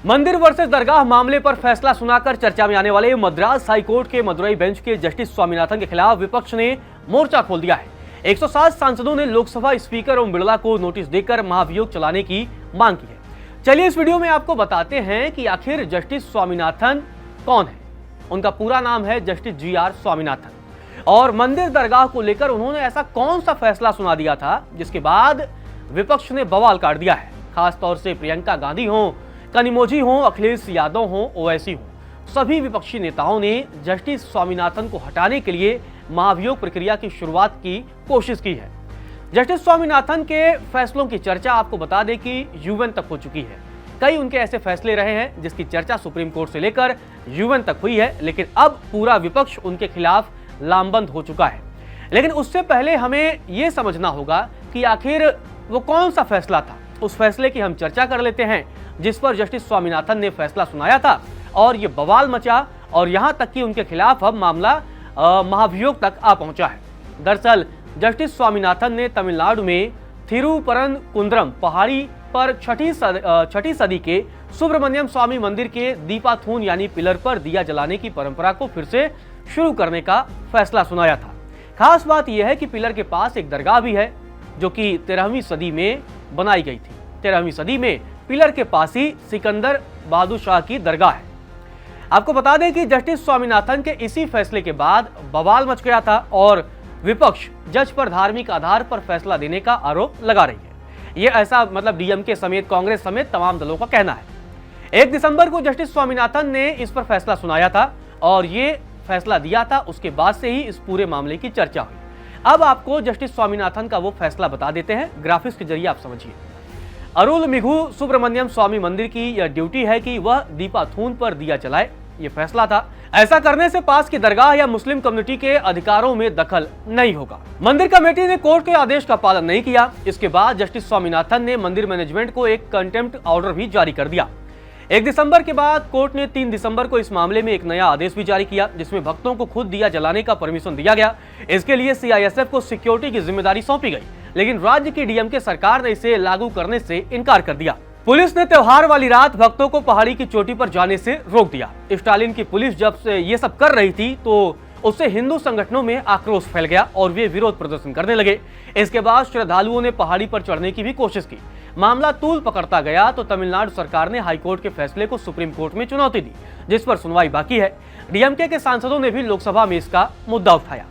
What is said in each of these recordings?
मंदिर वर्सेस दरगाह मामले पर फैसला सुनाकर चर्चा में आने वाले मद्रास हाईकोर्ट के मदुरई बेंच के जस्टिस स्वामीनाथन के खिलाफ विपक्ष ने मोर्चा खोल दिया है। 107 सांसदों ने लोकसभा स्पीकर ओम बिरला को नोटिस देकर महाभियोग चलाने की मांग की है। चलिए इस वीडियो में आपको बताते हैं कि आखिर जस्टिस स्वामीनाथन कौन है। उनका पूरा नाम है जस्टिस GR स्वामीनाथन और मंदिर दरगाह को लेकर उन्होंने ऐसा कौन सा फैसला सुना दिया था जिसके बाद विपक्ष ने बवाल काट दिया है। खासतौर से प्रियंका गांधी हो, कनिमोझी हो, अखिलेश यादव हो, ओवैसी हो, सभी विपक्षी नेताओं ने जस्टिस स्वामीनाथन को हटाने के लिए महाभियोग प्रक्रिया की शुरुआत की कोशिश की है। जस्टिस स्वामीनाथन के फैसलों की चर्चा आपको बता दें कि UN तक हो चुकी है। कई उनके ऐसे फैसले रहे हैं जिसकी चर्चा सुप्रीम कोर्ट से लेकर UN तक हुई है, लेकिन अब पूरा विपक्ष उनके खिलाफ लामबंद हो चुका है। लेकिन उससे पहले हमें यह समझना होगा कि आखिर वो कौन सा फैसला था। उस फैसले की हम चर्चा कर लेते हैं जिस पर जस्टिस स्वामीनाथन ने फैसला सुनाया था और ये बवाल मचा और यहां तक कि उनके खिलाफ अब मामला महाभियोग तक आ पहुंचा है। दरअसल जस्टिस स्वामीनाथन ने तमिलनाडु में थिरुपरनकुंद्रम पहाड़ी पर छठी सदी के सुब्रमण्यम स्वामी मंदिर के दीपाथून यानी पिलर पर दिया जलाने की परंपरा को फिर से शुरू करने का फैसला सुनाया था। खास बात यह है कि पिलर के पास एक दरगाह भी है जो कि 13वीं सदी में बनाई गई थी। 13वीं सदी में पिलर के पास ही सिकंदर बहादुर शाह की दरगाह है। आपको बता दें कि जस्टिस स्वामीनाथन के इसी फैसले के बाद बवाल मच गया था और विपक्ष जज पर धार्मिक आधार पर फैसला देने का आरोप लगा रही है। यह ऐसा DMK समेत कांग्रेस समेत तमाम दलों का कहना है। 1 दिसंबर को जस्टिस स्वामीनाथन ने इस पर फैसला सुनाया था और ये फैसला दिया था, उसके बाद से ही इस पूरे मामले की चर्चा हुई। अब आपको जस्टिस स्वामीनाथन का वो फैसला बता देते हैं, ग्राफिक्स के जरिए आप समझिए। अरुलमिघु सुब्रमण्यम स्वामी मंदिर की यह ड्यूटी है कि वह दीपाथून पर दिया जलाए, यह फैसला था। ऐसा करने से पास की दरगाह या मुस्लिम कम्युनिटी के अधिकारों में दखल नहीं होगा। मंदिर कमेटी ने कोर्ट के आदेश का पालन नहीं किया। इसके बाद जस्टिस स्वामीनाथन ने मंदिर मैनेजमेंट को एक कंटेम्प्ट ऑर्डर भी जारी कर दिया। 1 दिसंबर के बाद कोर्ट ने 3 दिसंबर को इस मामले में एक नया आदेश भी जारी किया जिसमें भक्तों को खुद दिया जलाने का परमिशन दिया गया। इसके लिए CISF को सिक्योरिटी की जिम्मेदारी सौंपी गई, लेकिन राज्य की DMK सरकार ने इसे लागू करने से इनकार कर दिया। पुलिस ने त्योहार वाली रात भक्तों को पहाड़ी की चोटी पर जाने से रोक दिया। स्टालिन की पुलिस जब से ये सब कर रही थी तो उससे हिंदू संगठनों में आक्रोश फैल गया और वे विरोध प्रदर्शन करने लगे। इसके बाद श्रद्धालुओं ने पहाड़ी पर चढ़ने की भी कोशिश की। मामला तूल पकड़ता गया तो तमिलनाडु सरकार ने हाईकोर्ट के फैसले को सुप्रीम कोर्ट में चुनौती दी, जिस पर सुनवाई बाकी है। DMK के सांसदों ने भी लोकसभा में इसका मुद्दा उठाया।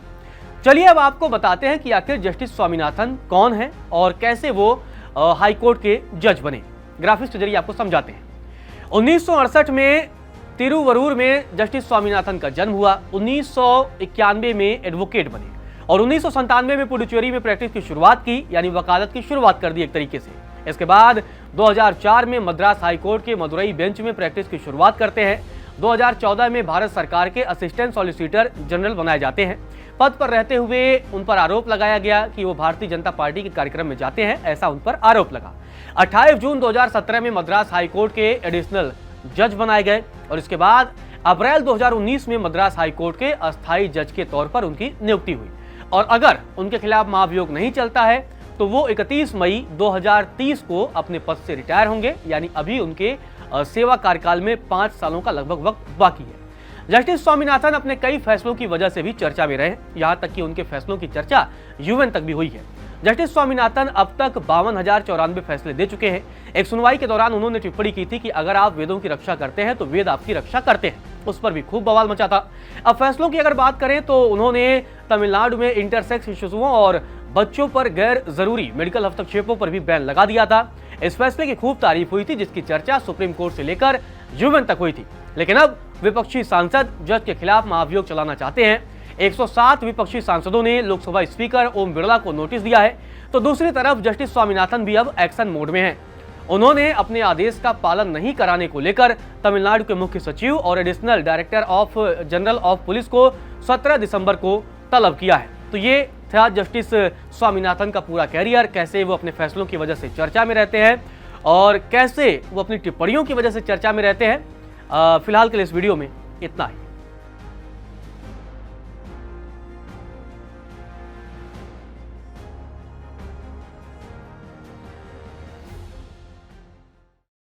चलिए अब आपको बताते हैं कि आखिर जस्टिस स्वामीनाथन कौन है और कैसे वो हाईकोर्ट के जज बने। ग्राफिक्स के जरिए आपको समझाते हैं। 1968 में तिरुवरूर में जस्टिस स्वामीनाथन का जन्म हुआ। 1991 में एडवोकेट बने और 1997 में पुडुचेरी में प्रैक्टिस की शुरुआत की, यानी वकालत की शुरुआत कर दी एक तरीके से। इसके बाद 2004 में मद्रास हाईकोर्ट के मदुरई बेंच में प्रैक्टिस की शुरुआत करते हैं। 2014 में भारत सरकार के असिस्टेंट सॉलिसिटर जनरल बनाए जाते हैं। पद पर रहते हुए उन पर आरोप लगाया गया कि वो भारतीय जनता पार्टी के कार्यक्रम में जाते हैं, ऐसा उन पर आरोप लगा। 28 जून 2017 में मद्रास हाईकोर्ट के एडिशनल जज बनाए गए और इसके बाद अप्रैल 2019 में मद्रास हाईकोर्ट के अस्थायी जज के तौर पर उनकी नियुक्ति हुई और अगर उनके खिलाफ महाभियोग नहीं चलता है तो वो 31 मई 2030 को अपने पद से रिटायर होंगे, यानी अभी उनके सेवा कार्यकाल में 5 सालों का लगभग वक्त बाकी है। जस्टिस स्वामीनाथन अपने कई फैसलों की वजह से भी चर्चा में रहे, यहाँ तक कि उनके फैसलों की चर्चा UN तक भी हुई है। जस्टिस स्वामीनाथन अब तक 52,094 फैसले दे चुके हैं। एक सुनवाई के दौरान उन्होंने टिप्पणी की थी कि अगर आप वेदों की रक्षा करते हैं तो वेद आपकी रक्षा करते हैं। उस पर भी खूब बवाल मचा था। अब फैसलों की अगर बात करें तो उन्होंने तमिलनाडु में इंटरसेक्स शिशुओं और बच्चों पर गैर जरूरी मेडिकल हस्तक्षेपों पर भी बैन लगा दिया था। इस फैसले की खूब तारीफ हुई थी जिसकी चर्चा सुप्रीम कोर्ट से लेकर UN तक हुई थी। लेकिन अब विपक्षी सांसद जज के खिलाफ महाभियोग चलाना चाहते हैं। 107 विपक्षी सांसदों ने लोकसभा स्पीकर ओम बिरला को नोटिस दिया है तो दूसरी तरफ जस्टिस स्वामीनाथन भी अब एक्शन मोड में हैं। उन्होंने अपने आदेश का पालन नहीं कराने को लेकर तमिलनाडु के मुख्य सचिव और additional director general of police को 17 दिसंबर को तलब किया है। तो ये था जस्टिस स्वामीनाथन का पूरा कैरियर, कैसे वो अपने फैसलों की वजह से चर्चा में रहते हैं और कैसे वो अपनी टिप्पणियों की वजह से चर्चा में रहते हैं। फिलहाल के लिए इस वीडियो में इतना ही।